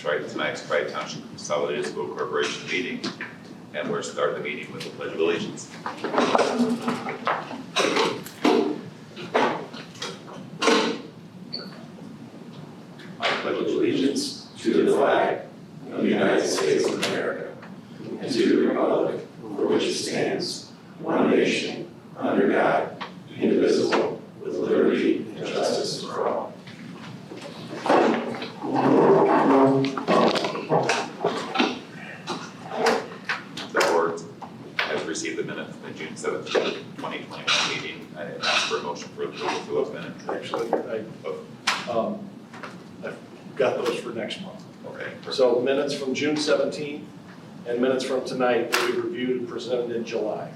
tonight's Tri-Township Consolidated School Corporation meeting, and we'll start the meeting with the Pledge of Allegiance. I pledge allegiance to the flag of the United States of America and to the republic for which it stands, one nation, under God, indivisible, with liberty and justice for all. The board has received the minutes of the June 17th, 2021 meeting. I ask for a motion for approval for those minutes. Actually, I've got those for next month. Okay. Perfect. So minutes from June 17th and minutes from tonight will be reviewed and presented in July.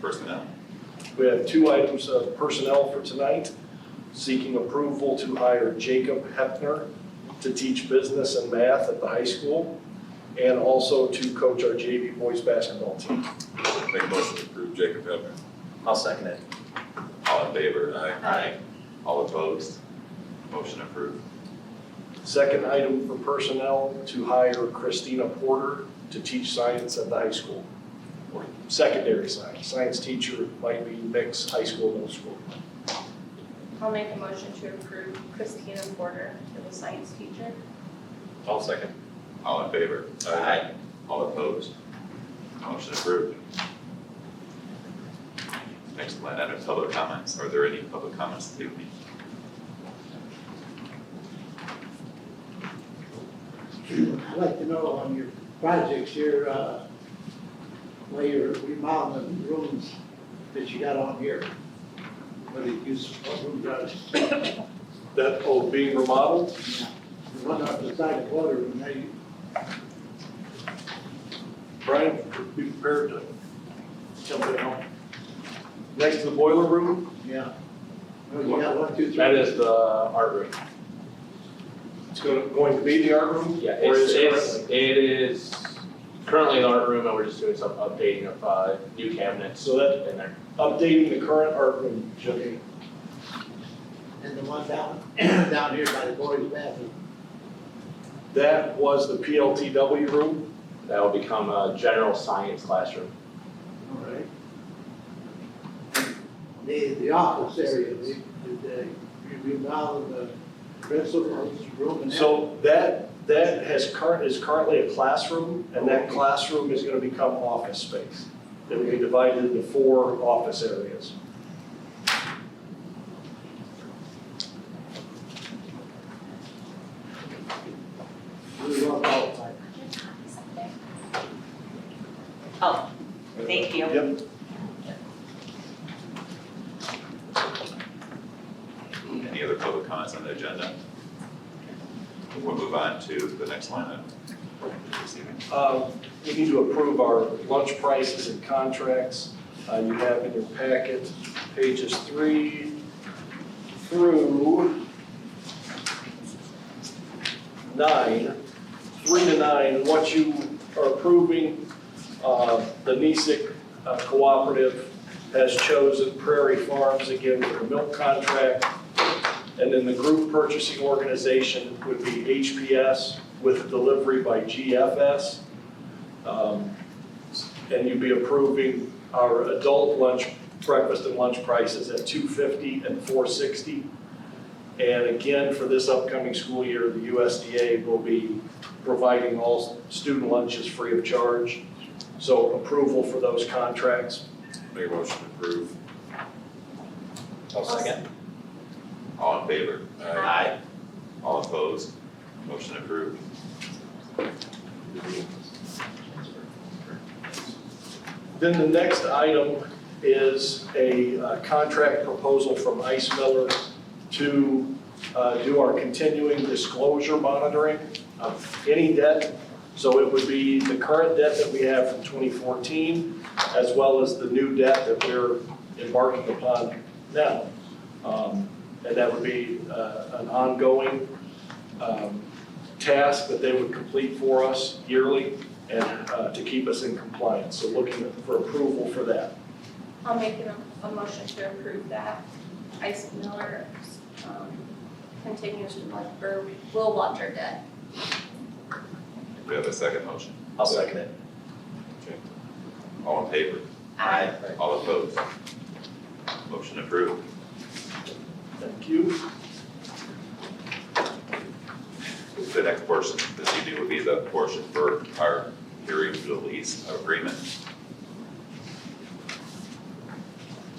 Personnel. We have two items of personnel for tonight. Seeking approval to hire Jacob Hepner to teach business and math at the high school, and also to coach our JV boys basketball team. Make a motion to approve Jacob Hepner. I'll second it. All in favor? Aye. All opposed? Motion approved. Second item for personnel to hire Christina Porter to teach science at the high school. Or secondary science. Science teacher might be mixed high school, middle school. I'll make a motion to approve Christina Porter for the science teacher. I'll second. All in favor? Aye. All opposed? Motion approved. Next line item, public comments. Are there any public comments this evening? I'd like to know on your projects here, where you're remodeling the rooms that you got on here. What rooms are they? That, being remodeled? The one up beside the water room, there you, Brian, be prepared to jump in on. Next to the boiler room, yeah. Oh, you got 1, 2, 3. That is the art room. it's going to be the art room? Yeah, Or is it is currently the art room, and we're just doing some updating of new cabinets So that, in there. updating the current art room, Jimmy. And the one down, down here by the boys' bathroom. That was the PLTW room. That will become a general science classroom. All right. The office area, did you remodel the principal's room and that? So that is currently a classroom, and that classroom is going to become office space. It will be divided into 4 office areas. We want all of that. Oh, thank you. Yep. Any other public comments on the agenda? We'll move on to the next line item. We need to approve our lunch prices and contracts. You have in your packet pages 3 through 9, 3 to 9. What you are approving, the NESIC cooperative has chosen Prairie Farms again for a milk contract. And then the group purchasing organization would be HPS with delivery by GFS. And you'd be approving our adult lunch, breakfast and lunch prices at $250 and $460. And again, for this upcoming school year, the USDA will be providing all student lunches free of charge. So approval for those contracts. Make a motion to approve. I'll second. All in favor? Aye. All opposed? Motion approved. Then the next item is a contract proposal from Ice Miller to do our continuing disclosure monitoring of any debt. So it would be the current debt that we have from 2014, as well as the new debt that we're embarking upon now. And that would be an ongoing task that they would complete for us yearly and to keep us in compliance. So looking for approval for that. I'll make a motion to approve that. Ice Miller's continues to watch, or will watch our debt. We have a second motion. I'll second it. Okay. All in favor? Aye. All opposed? Motion approved. Thank you. The next portion this evening will be the portion for our hearing for the lease agreement.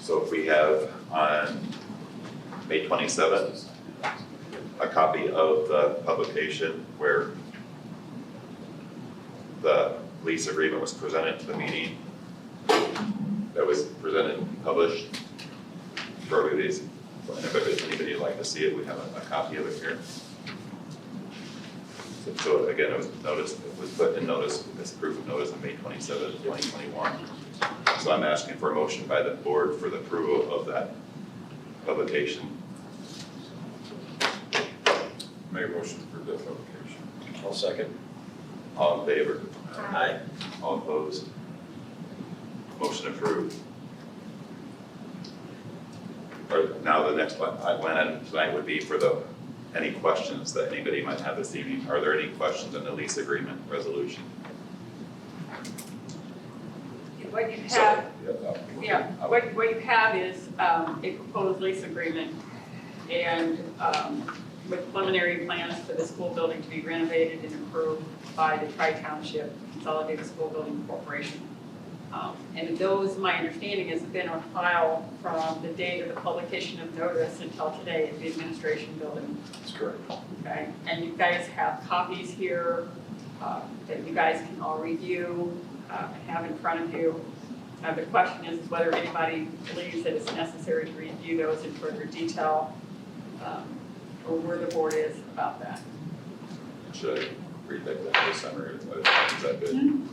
So we have on May 27th, a copy of the publication where the lease agreement was presented to the meeting. That was presented and published for these. And if anybody would like to see it, we have a copy of it here. So again, it was put in notice, as proof of notice on May 27th, 2021. So I'm asking for a motion by the board for the approval of that publication. Make a motion for the publication. I'll second. All in favor? Aye. All opposed? Motion approved. All right, now the next one item tonight would be for any questions that anybody might have this evening. Are there any questions on the lease agreement resolution? What you So- have, what you have is a proposed lease agreement and with preliminary plans for the school building to be renovated and approved by the Tri-Township Consolidated School Building Corporation. And those, my understanding is, have been on file from the date of the publication of notice until today at the administration building. That's correct. Okay, and you guys have copies here that you guys can all review and have in front of you. The question is whether anybody believes that it's necessary to review those in further detail, or where the board is about that. Should I read that summary? Is that good?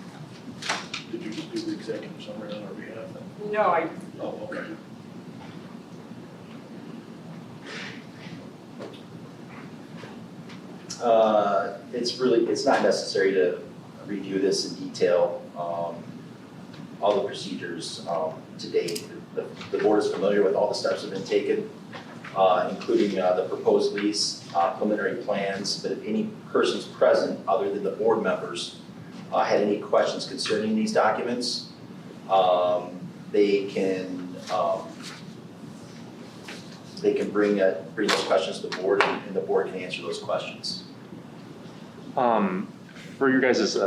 Did you just do the executive summary on our behalf? No, I, Oh, okay. It's not necessary to review this in detail. All the procedures to date, the board is familiar with all the steps that have been taken, including the proposed lease, preliminary plans, but if any persons present other than the board members had any questions concerning these documents, they can bring those questions to the board and the board can answer those questions. For your guys'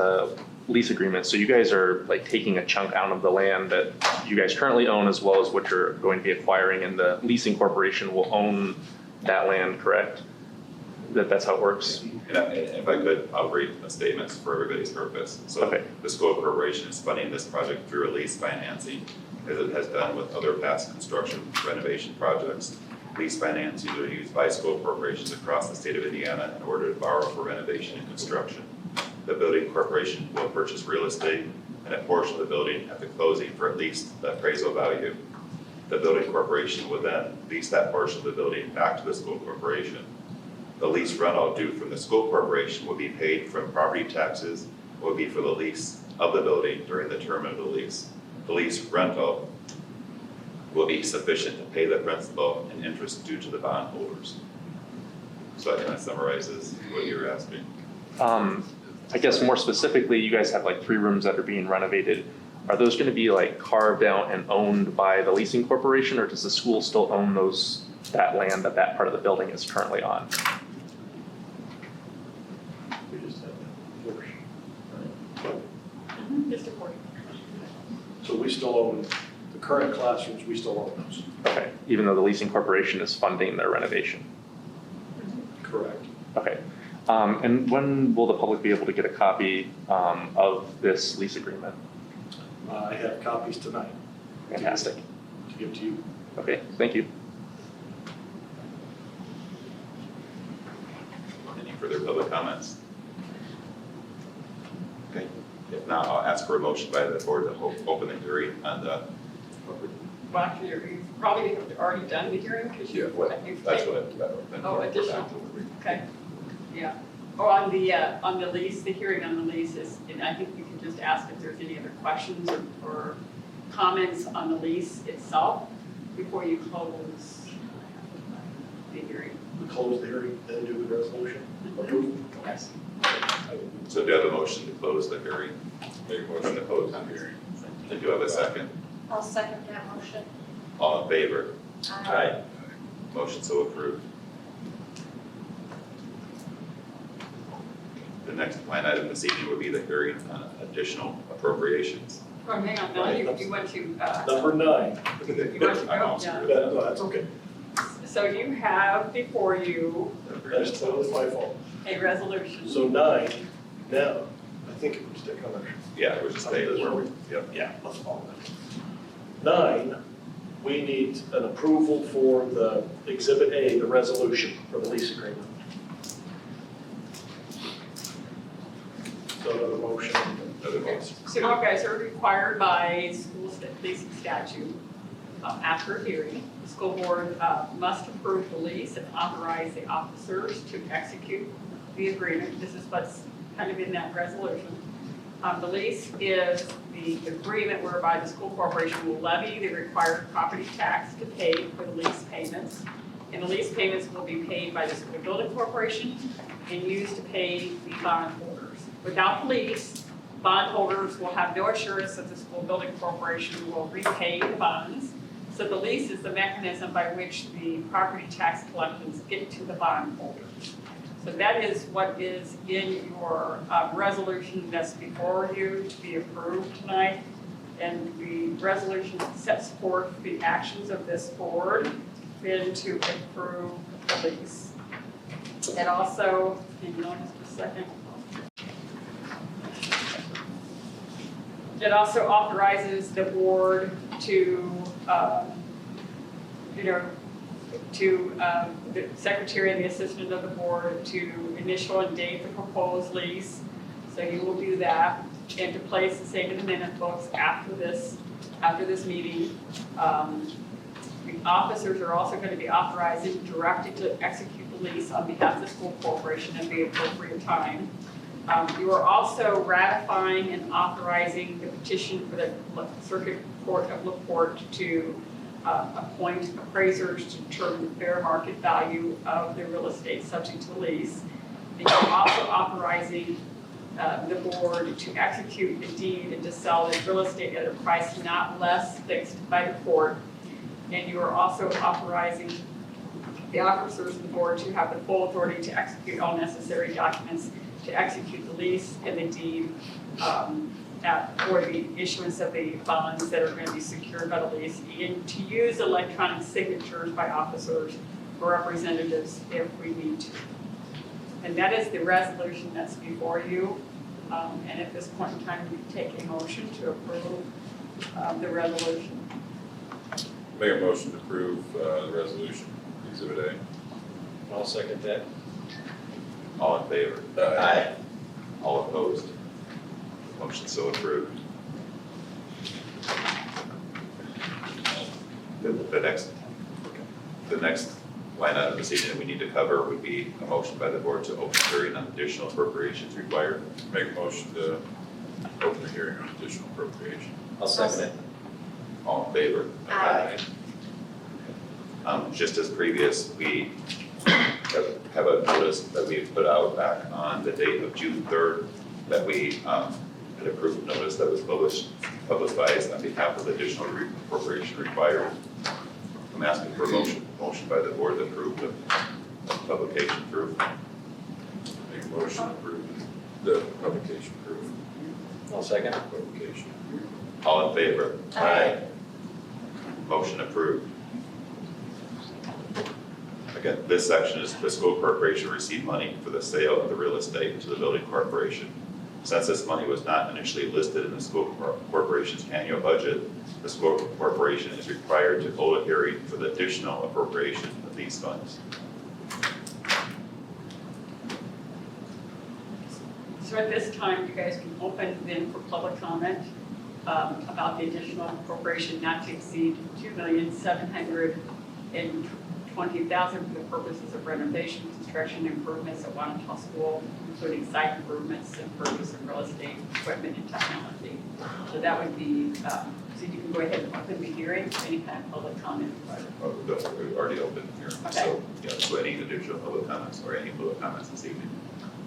lease agreement, so you guys are like taking a chunk out of the land that you guys currently own as well as what you're going to be acquiring, and the leasing corporation will own that land, correct? That's how it works? And if I could, I'll read the statements for everybody's purpose. So Okay. the school corporation is funding this project through a lease financing, as it has done with other past construction renovation projects. Lease financing are used by school corporations across the state of Indiana in order to borrow for renovation and construction. The building corporation will purchase real estate and a portion of the building at the closing for at least the appraisal value. The building corporation will then lease that portion of the building back to the school corporation. The lease rental due from the school corporation will be paid from property taxes, will be for the lease of the building during the term of the lease. The lease rental will be sufficient to pay the principal and interest due to the bondholders. So that kind of summarizes what you're asking. I guess more specifically, you guys have like 3 rooms that are being renovated. Are those going to be like carved out and owned by the leasing corporation, or does the school still own that land that part of the building is currently on? We just have that portion. just a point. So we still own the current classrooms, we still own those. Okay, even though the leasing corporation is funding their renovation? Correct. Okay. And when will the public be able to get a copy of this lease agreement? I have copies tonight Fantastic. to give to you. Okay, thank you. Any further public comments? Okay, if not, I'll ask for a motion by the board to open the hearing on the. Well, actually, you probably have already done the hearing because you've. That's what. Oh, additional. Okay, yeah. Oh, on the lease, the hearing on the lease is, and I think you can just ask if there's any other questions or comments on the lease itself before you close the hearing. we close the hearing, then do the resolution? Approve? Yes. So do you have a motion to close the hearing? Make a motion to close the hearing. Do you have a second? I'll second that motion. All in favor? Aye. Motion so approved. The next line item this evening would be the hearing on additional appropriations. Oh, hang on, now you want to, Number 9. you want to I'm go? also Yeah. good. No, that's okay. So you have before you That's totally my fault. a resolution. So 9, now, I think it was stick on there. Yeah, we're just staying where we, yep. Yeah, let's follow that. 9, we need an approval for the Exhibit A, the resolution for the lease agreement. So another motion. Another motion. So you guys are required by school leasing statute, after a hearing, the school board must approve the lease and authorize the officers to execute the agreement. This is what's kind of in that resolution. The lease is the agreement whereby the school corporation will levy the required property tax to pay for the lease payments. And the lease payments will be paid by the school building corporation and used to pay the bondholders. Without the lease, bondholders will have no assurance that the school building corporation will repay the bonds. So the lease is the mechanism by which the property tax collections get to the bondholders. So that is what is in your resolution that's before you to be approved tonight. And the resolution sets forth the actions of this board then to approve the lease. It also, hang on just a second. It also authorizes the board to, the secretary and the assistant of the board to initial and date the proposed lease. So you will do that, and to place the same in the minute books after this meeting. The officers are also going to be authorized and directed to execute the lease on behalf of the school corporation at the appropriate time. You are also ratifying and authorizing the petition for the Circuit Court of LaPorte to appoint appraisers to determine the fair market value of the real estate subject to lease. And you're also authorizing the board to execute the deed and to sell the real estate at a price not less fixed by the court. And you are also authorizing the officers of the board to have the full authority to execute all necessary documents to execute the lease and the deed for the issuance of the bonds that are going to be secured by the lease, and to use electronic signatures by officers or representatives if we need to. And that is the resolution that's before you. And at this point in time, we take a motion to approve the resolution. Make a motion to approve the resolution, Exhibit A. I'll second that. All in favor? Aye. All opposed? Motion so approved. The next line item this evening we need to cover would be a motion by the board to open hearing on additional appropriations required. Make a motion to open the hearing on additional appropriation. I'll second it. All in favor? Aye. Just as previous, we have a notice that we put out back on the date of June 3rd that we had approved notice that was publicized on behalf of additional appropriation required. I'm asking for a motion by the board to approve the publication proof. Make a motion to approve the publication proof. I'll second. Publication. All in favor? Aye. Motion approved. Again, this section is the school corporation received money for the sale of the real estate to the building corporation. Since this money was not initially listed in the school corporation's annual budget, the school corporation is required to hold a hearing for the additional appropriation of these funds. So at this time, you guys can open then for public comment about the additional appropriation not to exceed $2,720,000 for the purposes of renovations construction improvements at Wanatah School, including site improvements and purchase of real estate, equipment, and technology. So that would be, so you can go ahead and open the hearing for any kind of public comment. Oh, we've already opened here, so, yeah, so any additional public comments or any public comments this evening?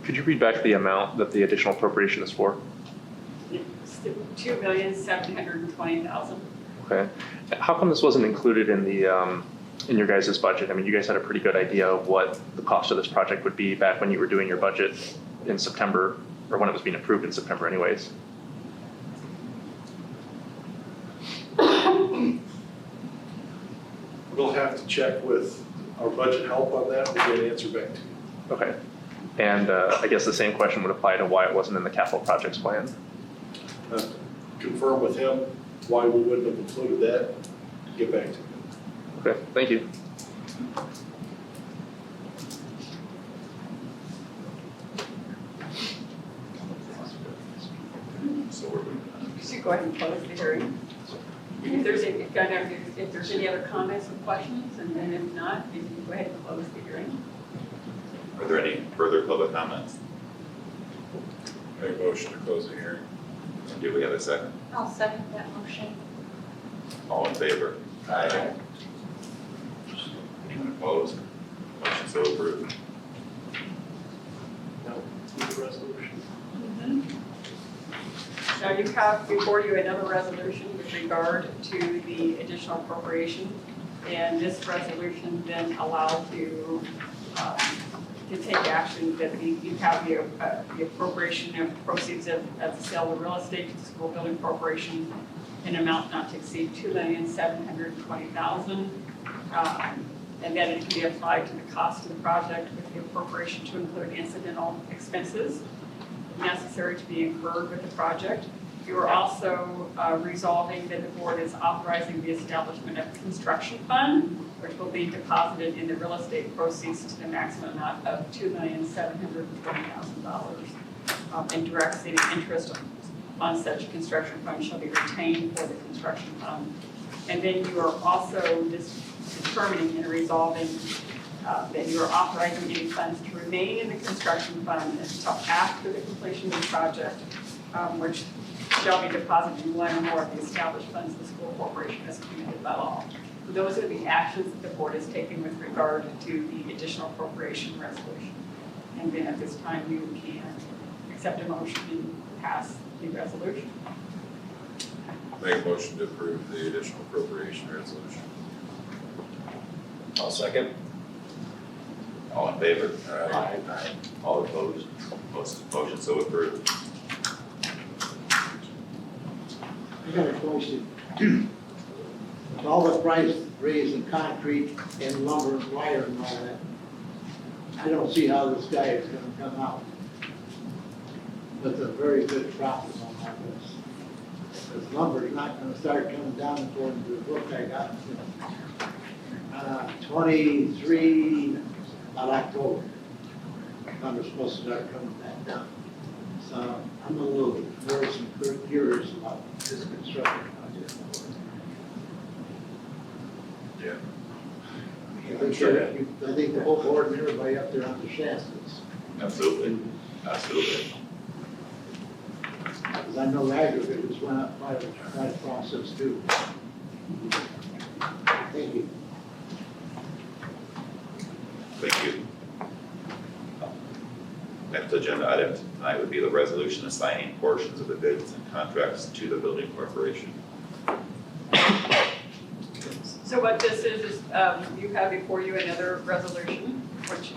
Could you read back the amount that the additional appropriation is for? $2,720,000. Okay. How come this wasn't included in the, in your guys' budget? I mean, you guys had a pretty good idea of what the cost of this project would be back when you were doing your budget in September, or when it was being approved in September anyways. We'll have to check with our budget help on that, and get an answer back to you. Okay. And I guess the same question would apply to why it wasn't in the capital projects plan. Confirm with him why we wouldn't have included that, get back to you. Okay, thank you. So we're, You should go ahead and close the hearing. If there's any other comments or questions, and then if not, you can go ahead and close the hearing. are there any further public comments? Make a motion to close the hearing. And do we have a second? I'll second that motion. All in favor? Aye. Anyone opposed? Motion so approved. Now, the resolution. Now you have before you another resolution with regard to the additional appropriation. And this resolution then allows you to take action that you have the appropriation of proceeds of the sale of real estate to the school building corporation in amount not to exceed $2,720,000. And then it can be applied to the cost of the project with the appropriation to include incidental expenses necessary to be incurred with the project. You are also resolving that the board is authorizing the establishment of a construction fund, which will be deposited in the real estate proceeds to the maximum amount of $2,720,000. And directs the interest on such construction fund shall be retained for the construction fund. And then you are also determining and resolving that you are authorizing any funds to remain in the construction fund until after the completion of the project, which shall be deposited in one or more of the established funds of the school corporation as permitted by law. So those are the actions that the board is taking with regard to the additional appropriation resolution. And then at this time, you can accept a motion and pass the resolution. Make a motion to approve the additional appropriation resolution. I'll second. All in favor? Aye. All opposed? Motion so approved. I got a question. With all the price raised in concrete and lumber and wire and all that, I don't see how this guy is gonna come out with a very good profit on all this. Because lumber's not gonna start coming down according to the book I got. 23, about October. Lumber's supposed to start coming back down. So I'm a little nervous and curious about this construction project. Yeah. I think the whole board and everybody up there understands this. Absolutely. Absolutely. Because I know aggregators went up by the process too. Thank you. Thank you. Next agenda item tonight would be the resolution assigning portions of the bids and contracts to the building corporation. So what this is you have before you another resolution, which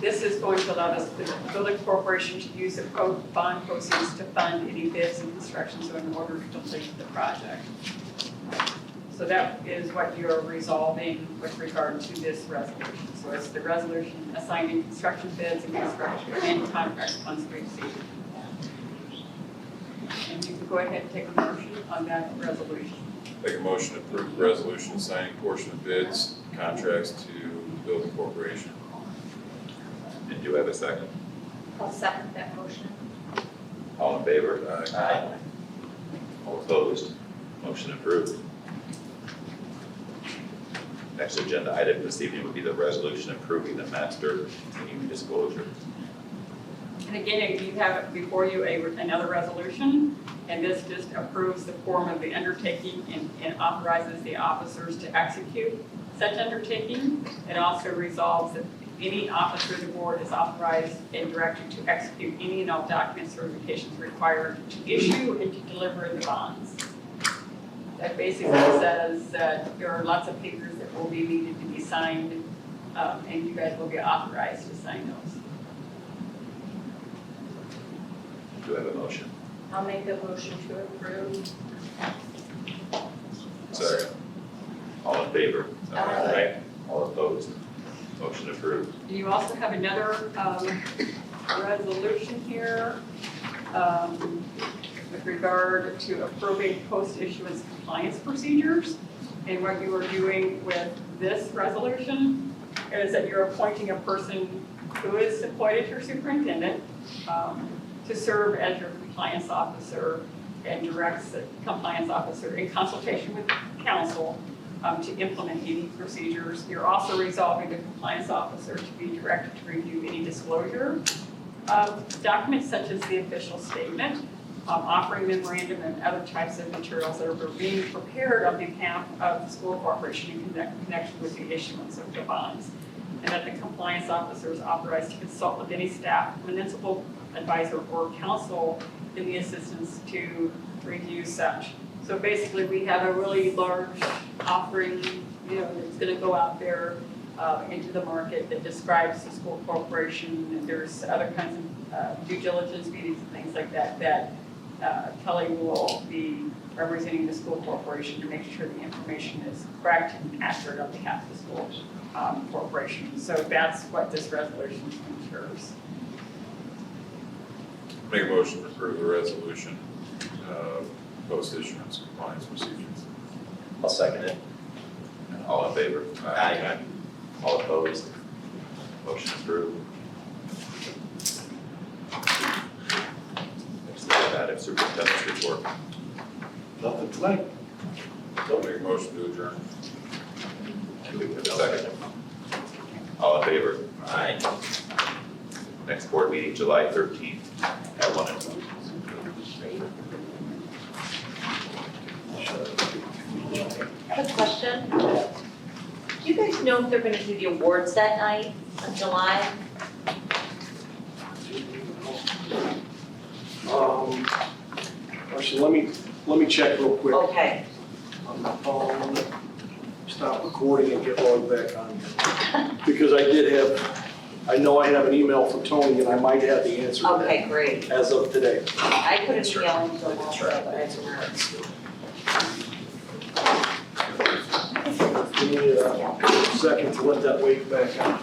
this is going to allow the building corporation to use the bond proceeds to fund any bids and construction, so in order to complete the project. So that is what you're resolving with regard to this resolution. So it's the resolution assigning construction bids and construction and contract funds received. And you can go ahead and take a motion on that resolution. Make a motion to approve the resolution assigning portion of bids, contracts to the building corporation. And do you have a second? I'll second that motion. All in favor? Aye. All opposed? Motion approved. Next agenda item this evening would be the resolution approving the master continuing disclosure. And again, you have before you another resolution, and this just approves the form of the undertaking and authorizes the officers to execute such undertaking. It also resolves that any officer of the board is authorized and directed to execute any and all documents or certifications required to issue and to deliver the bonds. That basically says that there are lots of papers that will be needed to be signed, and you guys will be authorized to sign those. Do I have a motion? I'll make a motion to approve. Sorry. All in favor? Aye. All opposed? Motion approved. You also have another resolution here with regard to approving post-issuance compliance procedures. And what you are doing with this resolution is that you're appointing a person who is appointed your superintendent to serve as your compliance officer and directs the compliance officer in consultation with council to implement any procedures. You're also resolving the compliance officer to be directed to review any disclosure of documents such as the official statement, offering memorandum and other types of materials that are being prepared on behalf of the school corporation in connection with the issuance of the bonds. And that the compliance officer is authorized to consult with any staff, municipal advisor, or council in the assistance to review such. So basically, we have a really large offering, that's gonna go out there into the market that describes the school corporation, and there's other kinds of due diligence meetings and things like that, that Kelly will be representing the school corporation to make sure the information is correct and accurate on behalf of the school corporation. So that's what this resolution ensures. Make a motion to approve the resolution, post-issuance compliance procedures. I'll second it. All in favor? Aye. All opposed? Motion approved. Next agenda item, superintendent's report. Nothing tonight. Make a motion to adjourn. Do we have a second? All in favor? Aye. Next board meeting, July 13th at 1:00. I have a question. Do you guys know if they're gonna do the awards that night of July? Actually, let me check real quick Okay. on the phone. Stop recording and get logged back on. Because I know I have an email from Tony and I might have the answer to Okay, that great. as of today. I couldn't email him so long, but I don't know. Give me a second to let that wave back on.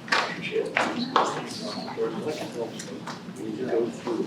Appreciate it. We need to go through